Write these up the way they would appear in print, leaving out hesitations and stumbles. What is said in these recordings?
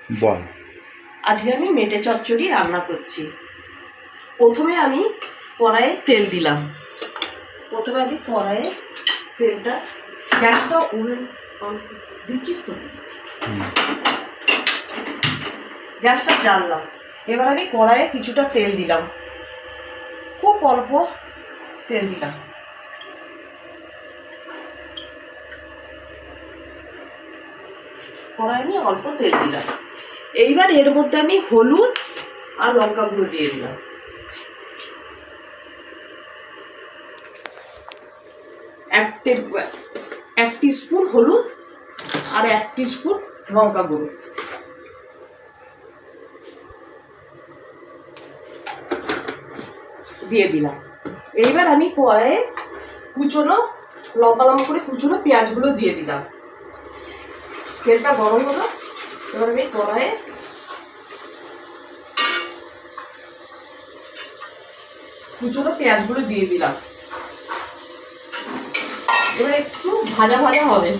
বল। আজকে আমি মেটে চচ্চড়ি রান্না করছি। প্রথমে আমি কড়াইয়ে তেল দিলাম। তেলটা গ্যাসটা অন দিচ্ছিস তো, গ্যাসটা জ্বাললাম। এবার আমি কড়াইয়ে কিছুটা তেল দিলাম, খুব অল্প তেল দিলাম। কড়াই আমি অল্প তেল দিলাম। এইবার এর মধ্যে আমি হলুদ আর লঙ্কা গুঁড়ো দিয়ে দিলাম। এক টিস্পুন হলুদ আর 1 টিস্পুন লঙ্কা গুঁড়ো দিয়ে দিলাম। এইবার আমি কড়াইয়ে কুচনো লম্বা লম্বা করে কুচনো পেঁয়াজগুলো দিয়ে দিলাম। তেলটা গরম হলো, এবার আমি কড়াইয়ে কুচনো পেঁয়াজগুলো দিয়ে দিলাম। এবার একটু ভাজা ভাজা হবে,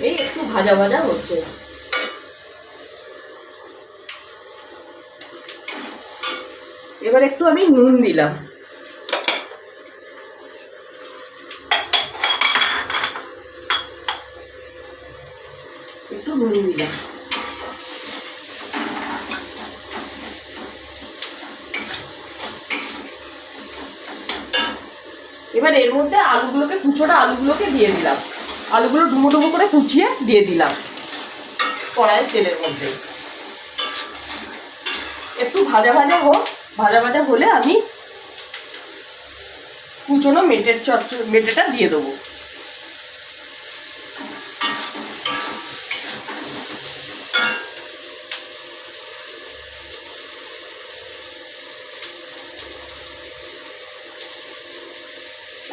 এই একটু ভাজা ভাজা হচ্ছে। এবার একটু আমি নুন দিলাম, একটু নুন দিলাম। এবার এর মধ্যে আলুগুলোকে দিয়ে দিলাম। আলুগুলো ডুমো ডুমো করে কুচিয়ে দিয়ে দিলাম কড়াইয়ের তেলের মধ্যে। একটু ভাজা ভাজা হলে আমি কুচনো মেটেটা দিয়ে দেবো।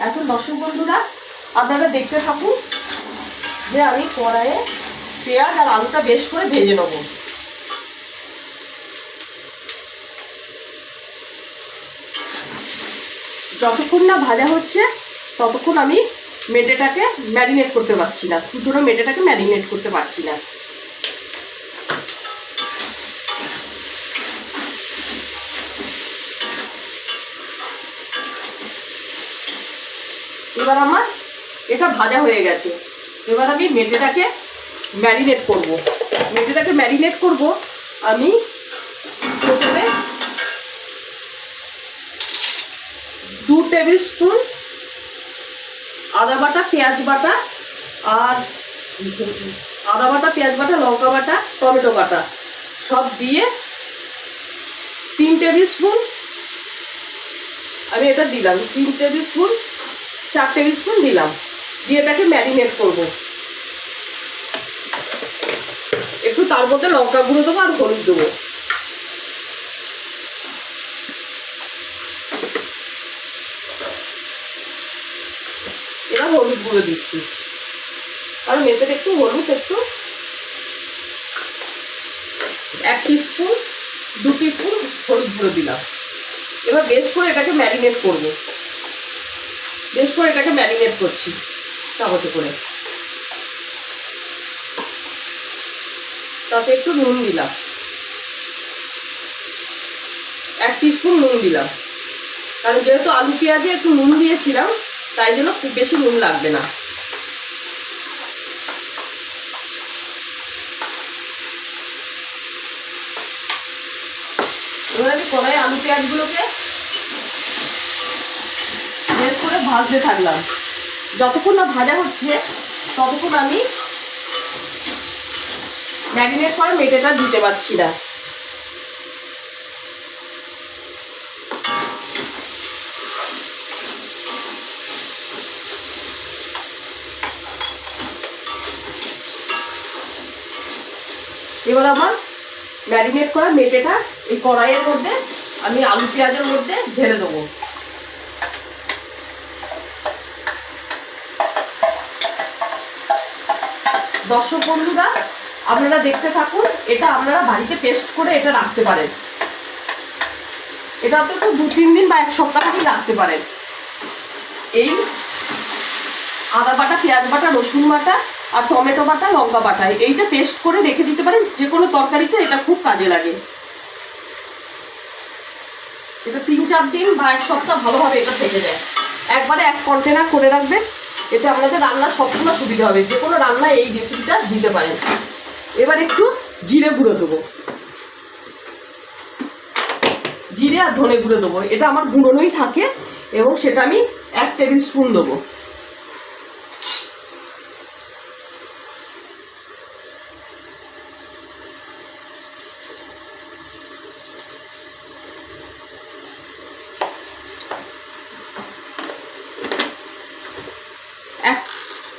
এখন দর্শক বন্ধুরা, আপনারা দেখতে থাকুন যে আমি কড়াইয়ে পেঁয়াজ আর আলুটা বেশ করে ভেজে নেব। যতক্ষণ না ভাজা হচ্ছে ততক্ষণ আমি মেটেটাকে ম্যারিনেট করতে পারছি না, কুচনো মেটেটাকে ম্যারিনেট করতে পারছি না। এবার আমার এটা ভাজা হয়ে গেছে। এবার আমি মেটেটাকে ম্যারিনেট করব। আমি প্রথমে 2 টেবিল স্পুন আদা বাটা, পেঁয়াজ বাটা, লঙ্কা বাটা, টমেটো বাটা সব দিয়ে 3 টেবিল স্পুন আমি এটা দিলাম। 4 টেবিল স্পুন দিলাম, দিয়ে এটাকে ম্যারিনেট করব। একটু তার মধ্যে লঙ্কা গুঁড়ো দেবো আর হলুদ দেবো। এবার হলুদ গুঁড়ো দিচ্ছি, কারণ এতে একটু হলুদ, একটু 1 টিস্পুন 2 টিস্পুন হলুদ গুঁড়ো দিলাম। এবার বেশ করে এটাকে ম্যারিনেট করছি চামচে করে। তাতে একটু নুন দিলাম, 1 টিস্পুন নুন দিলাম, কারণ যেহেতু আলু পেঁয়াজে একটু নুন দিয়েছিলাম তাই জন্য খুব বেশি নুন লাগবে না। এবার আমি কড়াই আলু পেঁয়াজগুলোকে বেশ করে ভাজতে থাকলাম। যতক্ষণ না ভাজা হচ্ছে ততক্ষণ আমি ম্যারিনেট করে মেটেটা দিতে পারছি না। এবার আমার ম্যারিনেট করা মেটেটা এই কড়াইয়ের মধ্যে আমি আলু পেঁয়াজের মধ্যে ঢেলে দেবো। দর্শক বন্ধুরা, আপনারা দেখতে থাকুন। এটা আপনারা বাড়িতে পেস্ট করে এটা রাখতে পারেন। এটা তো 2-3 দিন বা 1 সপ্তাহ দিন রাখতে পারেন। এই আদা বাটা, পেঁয়াজ বাটা, রসুন বাটা আর টমেটো বাটা, লঙ্কা বাটা, এইটা পেস্ট করে রেখে দিতে পারেন, যে কোনো তরকারিতে এটা খুব কাজে লাগে। এটা 3-4 দিন বা 1 সপ্তাহ ভালোভাবে এটা থেকে যায়। একবারে 1 কন্টেনার করে রাখবেন, এতে আপনাদের রান্না সবসময় সুবিধা হবে, যে কোনো রান্নায় এই রেসিপিটা দিতে পারেন। এবার একটু জিরে গুঁড়ো দেবো, জিরে আর ধনে গুঁড়ো দেবো, এটা আমার গুঁড়োনোই থাকে এবং সেটা আমি 1 টেবিল স্পুন দেবো।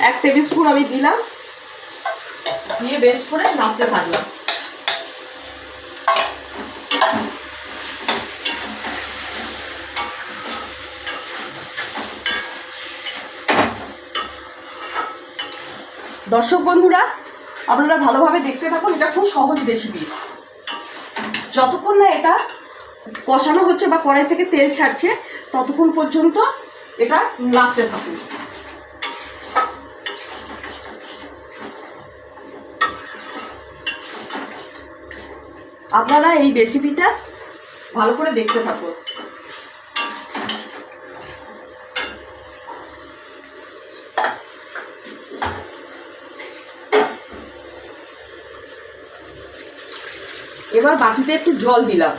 এক টেবিল স্পুন আমি দিলাম, দিয়ে বেশ করে নাড়তে থাকলাম। দর্শক বন্ধুরা, আপনারা ভালোভাবে দেখতে থাকুন, এটা খুব সহজ রেসিপি। যতক্ষণ না এটা কষানো হচ্ছে বা কড়াই থেকে তেল ছাড়ছে ততক্ষণ পর্যন্ত এটা নাড়তে থাকুন। আপনারা এই রেসিপিটা ভালো করে দেখতে থাকুন। এবার বাটিতে একটু জল দিলাম,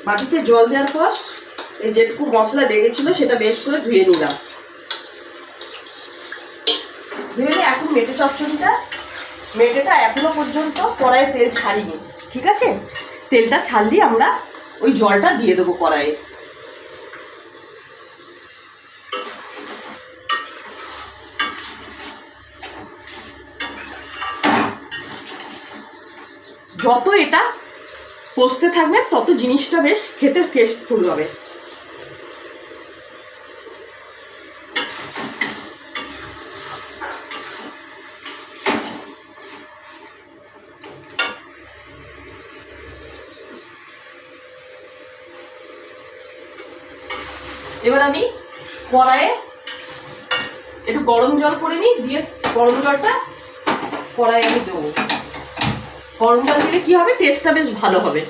বাটিতে জল দেওয়ার পর এই যেটুকু মশলা লেগেছিল সেটা বেশ করে ধুয়ে নিলাম। ধুয়ে নিয়ে এখন মেটেটা এখনো পর্যন্ত কড়াইয়ে তেল ছাড়িনি, ঠিক আছে? তেলটা ছাড়লেই আমরা ওই জলটা দিয়ে দেবো কড়াইয়ে। যত এটা কষতে থাকবে তত জিনিসটা বেশ খেতে টেস্টফুল হবে। এবার আমি কড়াইয়ে একটু গরম জল করে নিই, দিয়ে গরম জলটা কড়াইয়ে আমি দেবো। গরম জল দিলে কি হবে, টেস্টটা বেশ ভালো হবে।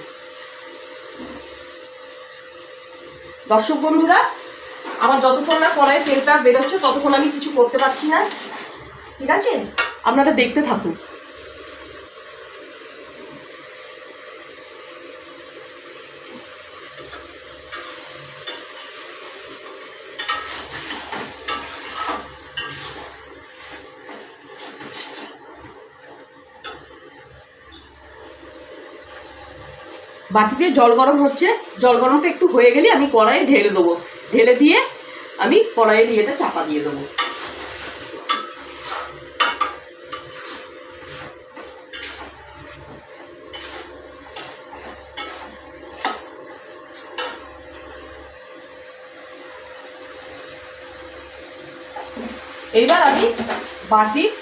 দর্শক বন্ধুরা, আমার যতক্ষণ না কড়াইয়ে তেলটা বেরোচ্ছে ততক্ষণ আমি কিছু করতে পারছি না, ঠিক আছে? আপনারা দেখতে থাকুন। বাটিতে জল গরম হচ্ছে, জল গরমটা একটু হয়ে গেলে আমি কড়াইয়ে ঢেলে দেবো, ঢেলে দিয়ে আমি কড়াইয়ের ইয়েটা চাপা দিয়ে দেবো। এইবার আমি বাটির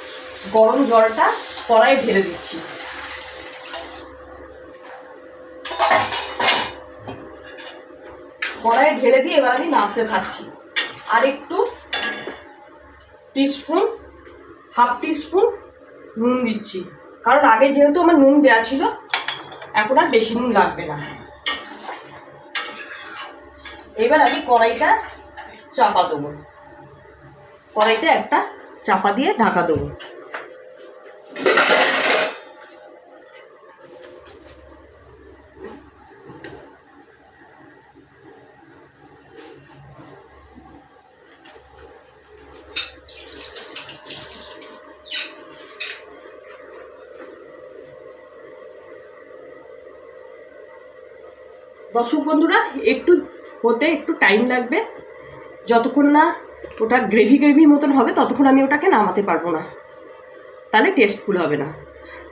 গরম জলটা কড়াইয়ে ঢেলে দিচ্ছি। কড়াইয়ে ঢেলে দিয়ে এবার আমি নাড়তে থাকছি। আর একটু হাফ টিস্পুন নুন দিচ্ছি, কারণ আগে যেহেতু আমার নুন দেওয়া ছিল, এখন আর বেশি নুন লাগবে না। এবার আমি কড়াইটা চাপা দেবো, কড়াইটা একটা চাপা দিয়ে ঢাকা দেবো। দর্শক বন্ধুরা, একটু হতে একটু টাইম লাগবে, যতক্ষণ না ওটা গ্রেভি মতন হবে ততক্ষণ আমি ওটাকে নামাতে পারবো না, তাহলে টেস্টফুল হবে না।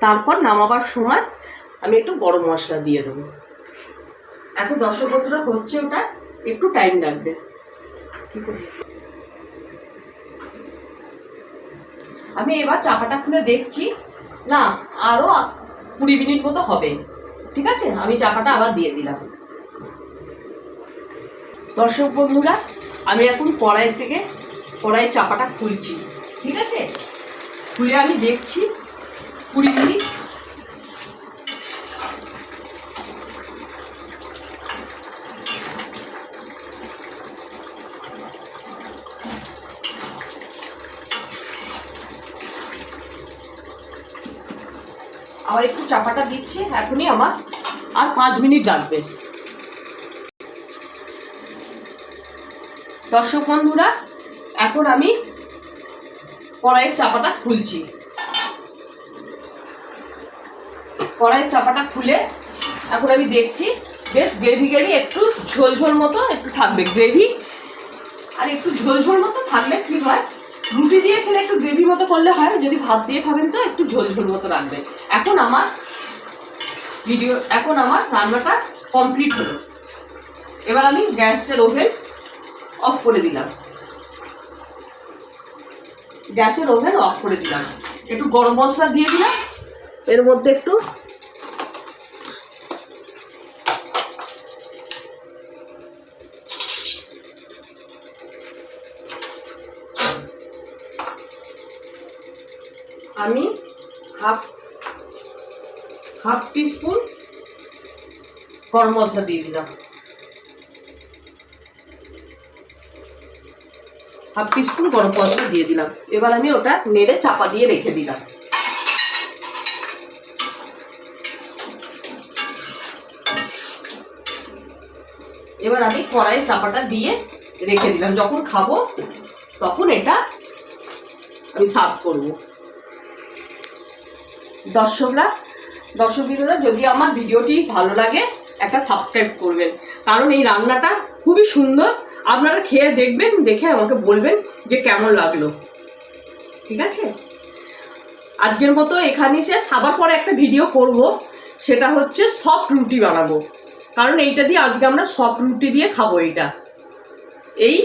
তারপর নামাবার সময় আমি একটু গরম মশলা দিয়ে দেবো। এখন দর্শক বন্ধুরা হচ্ছে, ওটা একটু টাইম লাগবে। ঠিক আছে, আমি এবার চাপাটা খুলে দেখছি, না আরও 20 মিনিট মতো হবে। ঠিক আছে, আমি চাপাটা আবার দিয়ে দিলাম। দর্শক বন্ধুরা, আমি এখন কড়াইয়ের চাপাটা খুলছি। ঠিক আছে, খুলে আমি দেখছি 20 মিনিট। আবার একটু চাপাটা দিচ্ছি, এখনই আমার আর 5 মিনিট লাগবে। দর্শক বন্ধুরা, এখন আমি কড়াইয়ের চাপাটা খুলছি। কড়াইয়ের চাপাটা খুলে এখন আমি দেখছি বেশ গ্রেভি গ্রেভি, একটু ঝোল ঝোল মতো একটু থাকবে গ্রেভি। আর একটু ঝোল ঝোল মতো থাকলে কি হয়, রুটি দিয়ে খেলে একটু গ্রেভি মতো করলে হয়, যদি ভাত দিয়ে খাবেন তো একটু ঝোল ঝোল মতো রাখবে। এখন আমার রান্নাটা কমপ্লিট হলো। এবার আমি গ্যাসের ওভেন অফ করে দিলাম। একটু গরম মশলা দিয়ে দিলাম এর মধ্যে, একটু আমি হাফ টিস্পুন গরম মশলা দিয়ে দিলাম। এবার আমি ওটা নেড়ে চাপা দিয়ে রেখে দিলাম। এবার আমি কড়াইয়ে চাপাটা দিয়ে রেখে দিলাম, যখন খাবো তখন এটা আমি সার্ভ করব। দর্শকবৃন্দরা, যদি আমার ভিডিওটি ভালো লাগে একটা সাবস্ক্রাইব করবেন, কারণ এই রান্নাটা খুবই সুন্দর। আপনারা খেয়ে দেখবেন, দেখে আমাকে বলবেন যে কেমন লাগলো। ঠিক আছে, আজকের মতো এখানেই শেষ। আবার পরে একটা ভিডিও করব, সেটা হচ্ছে সফট রুটি বানাবো, কারণ এইটা দিয়ে আজকে আমরা সফট রুটি দিয়ে খাবো। এই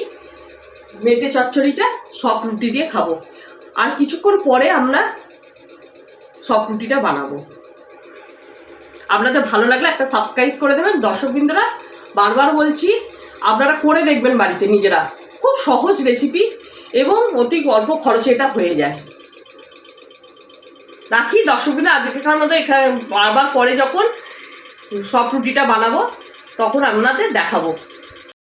মেটে চচ্চড়িটা সফট রুটি দিয়ে খাবো। আর কিছুক্ষণ পরে আমরা সফট রুটিটা বানাবো। আপনাদের ভালো লাগলে একটা সাবস্ক্রাইব করে দেবেন। দর্শকবৃন্দরা, বারবার বলছি, আপনারা করে দেখবেন বাড়িতে নিজেরা। খুব সহজ রেসিপি এবং অতি অল্প খরচে এটা হয়ে যায়। রাখি দর্শকবৃন্দরা, আজকের মতো এখানে বারবার পরে যখন সফট রুটিটা বানাবো তখন আপনাদের দেখাবো।